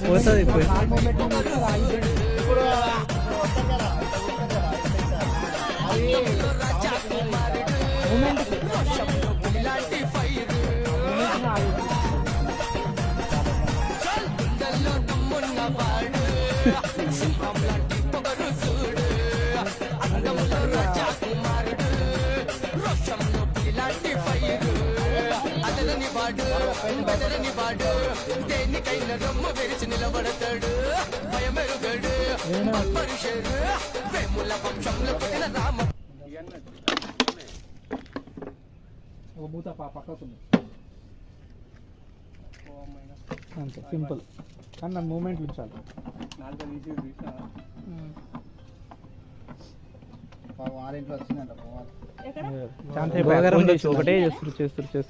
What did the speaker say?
పోతుంది ఇప్పుడు. దేనికైనా రొమ్మ విరిచి నిలబడతాడు భయమెరుగడు మనుషుడు వేముల వంశంలో పుట్టిన రామ మూత పక్కకుంది అంతే సింపుల్. కానీ నా మూమెంట్ ఉంచాలి. ఆరింట్లో వచ్చిందంట పోవాలి. ఒకటే చేస్తారు.